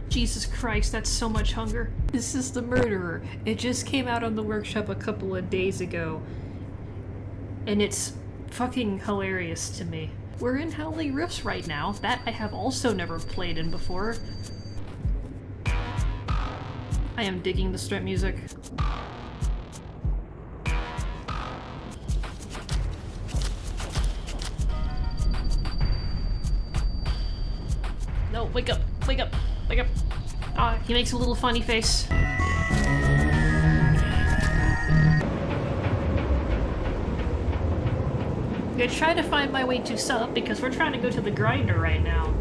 Jesus Christ, that's so much hunger. This is the murderer. It just came out on the workshop a couple of days ago. And it's fucking hilarious to me. We're in Howling Rifts right now. That I have also never played in before. I am digging the strip music. No, wake up, wake up, wake up. Ah, he makes a little funny face. I'm gonna try to find my way to sub because we're trying to go to the grinder right now.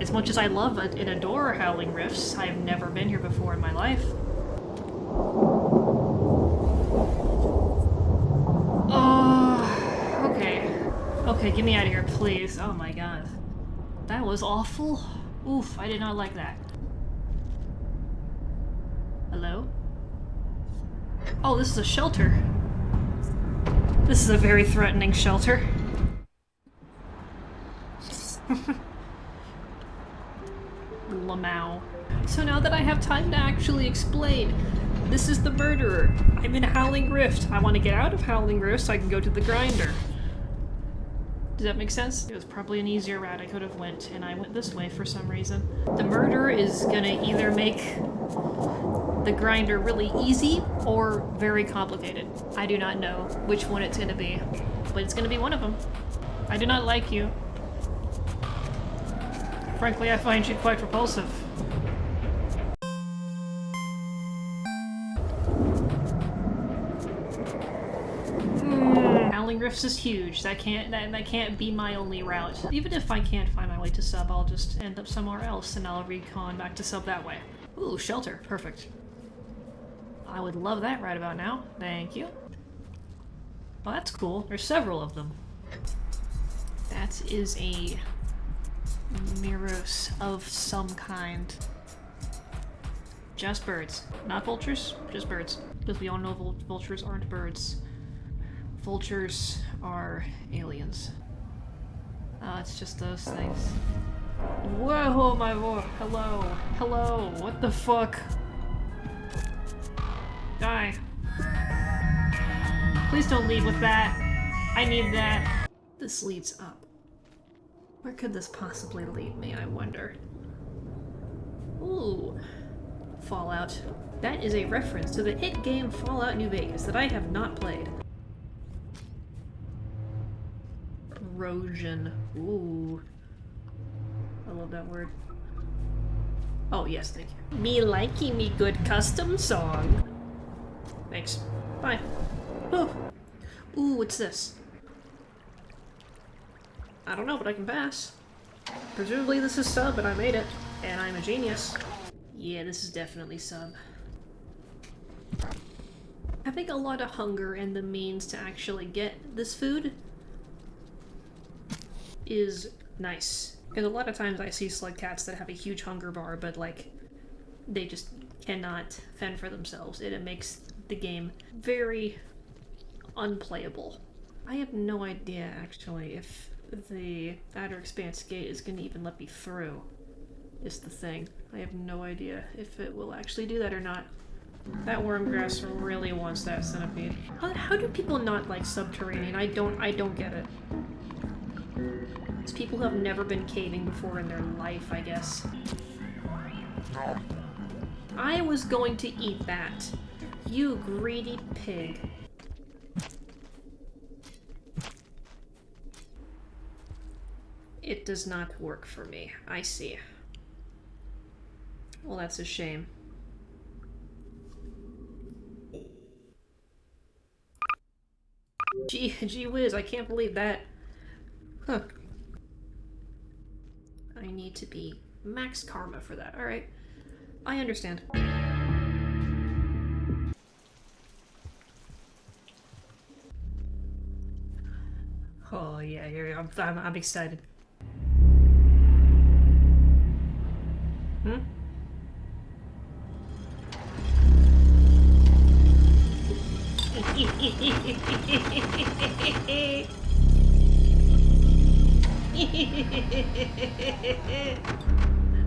As much as I love it and adore Howling Rifts, I've never been here before in my life. Oh, okay. Okay, get me out of here, please. Oh my god. That was awful. Oof, I did not like that. Hello? Oh, this is a shelter. This is a very threatening shelter. Lamau. So now that I have time to actually explain, this is the murderer. I'm in Howling Rift. I want to get out of Howling Rift so I can go to the grinder. Does that make sense? It was probably an easier route I could have went, and I went this way for some reason. The murderer is gonna either make the grinder really easy or very complicated. I do not know which one it's gonna be, but it's gonna be one of them. I do not like you. Frankly, I find you quite repulsive. Howling Rifts is huge. That can't be my only route. Even if I can't find my way to sub, I'll just end up somewhere else and I'll recon back to sub that way. Ooh, shelter. Perfect. I would love that right about now. Thank you. Well, that's cool. There's several of them. That is a Miros of some kind. Just birds. Not vultures, just birds. Because we all know vultures aren't birds. Vultures are aliens. It's just those things. Whoa, my boy. Hello. Hello. What the fuck? Die. Please don't leave with that. I need that. This leads up. Where could this possibly lead me, I wonder? Ooh. Fallout. That is a reference to the hit game Fallout New Vegas that I have not played. Erosion. Ooh. I love that word. Oh, yes, thank you. Me likey me good custom song. Thanks. Bye. Oh. Ooh, what's this? I don't know, but I can pass. Presumably this is sub, and I made it. And I'm a genius. Yeah, this is definitely sub. Having a lot of hunger and the means to actually get this food is nice. Because a lot of times I see slug cats that have a huge hunger bar, but like, they just cannot fend for themselves, and it makes the game very unplayable. I have no idea, actually, if the Outer Expanse gate is going to even let me through, is the thing. I have no idea if it will actually do that or not. That wormgrass really wants that centipede. How do people not like subterranean? I don't get it. It's people who have never been caving before in their life, I guess. I was going to eat that. You greedy pig. It does not work for me. I see. Well, that's a shame. Gee whiz, I can't believe that. Huh. I need to be max karma for that. Alright. I understand. Oh yeah, here I'm excited. Hmm?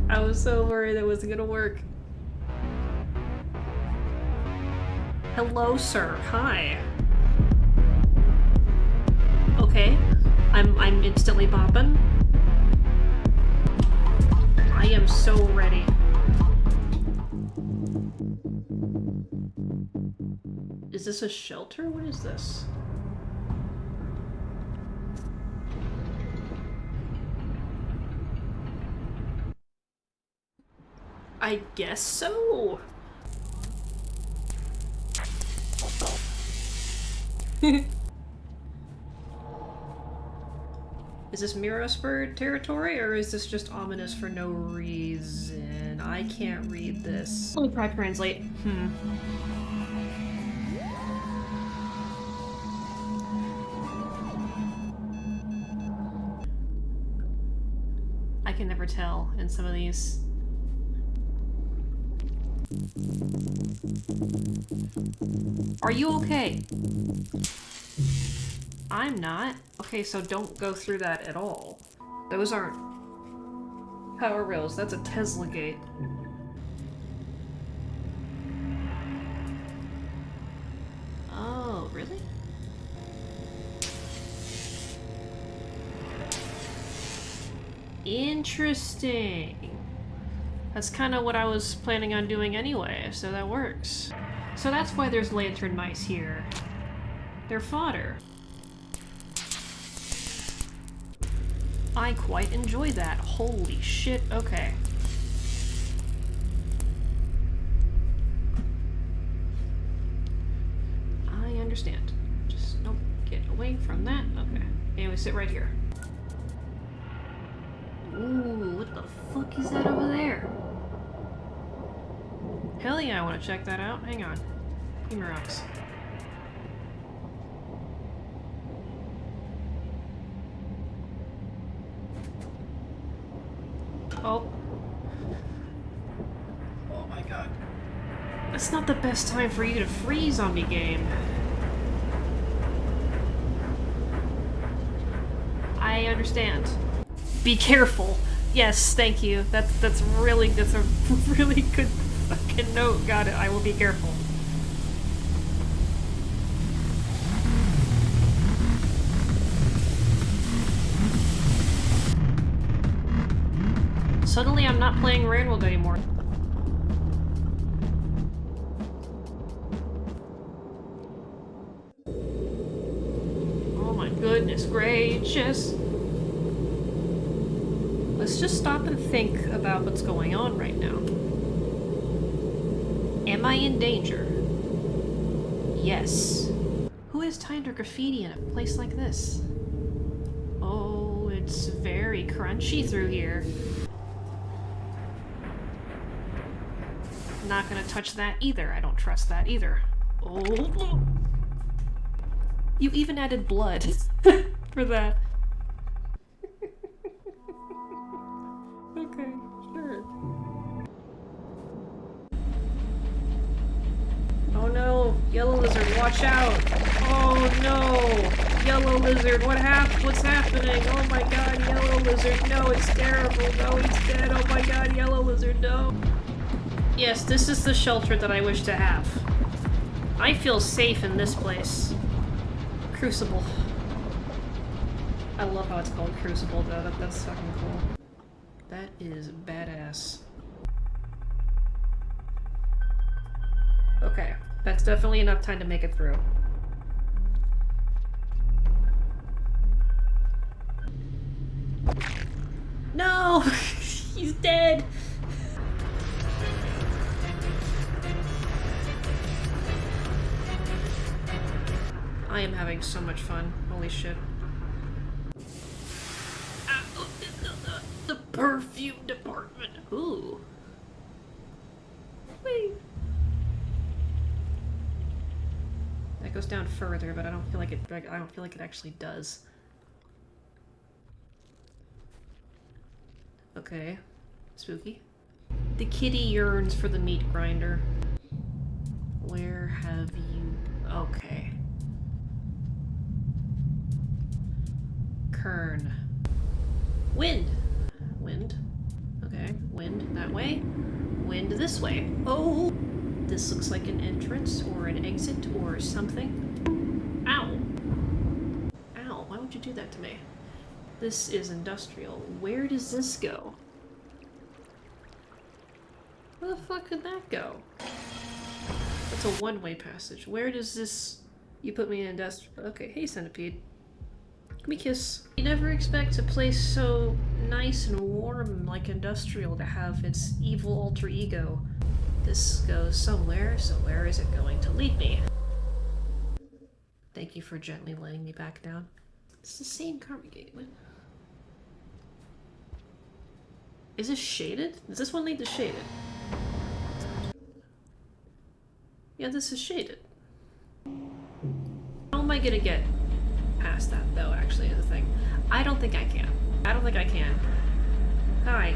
I was so worried that wasn't gonna work. Hello, sir. Hi. Okay. I'm instantly bopping. I am so ready. Is this a shelter? What is this? I guess so. Is this Mirrorspur territory, or is this just ominous for no reason? I can't read this. Let me try translate. I can never tell in some of these. Are you okay? I'm not. Okay, so don't go through that at all. Those aren't power rails, that's a Tesla gate. Oh, really? Interesting. That's kind of what I was planning on doing anyway, so that works. So that's why there's lantern mice here. They're fodder. I quite enjoy that. Holy shit, okay. I understand. Just don't get away from that. Okay. Anyway, sit right here. Ooh, what the fuck is that over there? Hell yeah, I want to check that out. Hang on. Give me rocks. Oh. Oh my god. That's not the best time for you to freeze on me, game. I understand. Be careful. Yes, thank you. That's a really good fucking note. Got it. I will be careful. Suddenly I'm not playing Railroad anymore. Oh my goodness gracious. Let's just stop and think about what's going on right now. Am I in danger? Yes. Who has time to graffiti in a place like this? Oh, it's very crunchy through here. Not gonna touch that either. I don't trust that either. Oh. You even added blood for that. Okay, sure. Oh no, yellow lizard, watch out! Oh no! Yellow lizard, what's happening? Oh my god, yellow lizard, no, it's terrible, no, he's dead, oh my god, yellow lizard, no! Yes, this is the shelter that I wish to have. I feel safe in this place. Crucible. I love how it's called Crucible though, that's fucking cool. That is badass. Okay, that's definitely enough time to make it through. No! He's dead! I am having so much fun. Holy shit. The perfume department. Ooh. Whee. That goes down further, but I don't feel like it actually does. Okay. Spooky. The kitty yearns for the meat grinder. Where have you... Okay. Kern. Wind! Wind. Okay, wind that way. Wind this way. Oh! This looks like an entrance or an exit or something. Ow! Ow, why would you do that to me? This is industrial. Where does this go? Where the fuck could that go? That's a one-way passage. Where does this... You put me in industrial... Okay, hey centipede. Give me a kiss. You never expect a place so nice and warm like industrial to have its evil alter ego. This goes somewhere, so where is it going to lead me? Thank you for gently laying me back down. It's the same karma gateway. Is this shaded? Does this one lead to shaded? Yeah, this is shaded. How am I gonna get past that, though, actually, is the thing. I don't think I can. I don't think I can. Hi.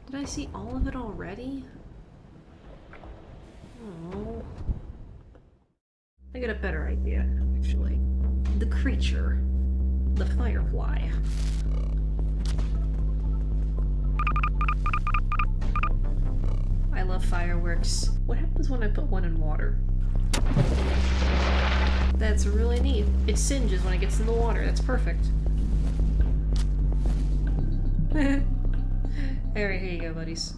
Did I see all of it already? Oh. I got a better idea, actually. The creature. The firefly. I love fireworks. What happens when I put one in water? That's really neat. It singes when it gets in the water. That's perfect. Alright, here you go, buddies.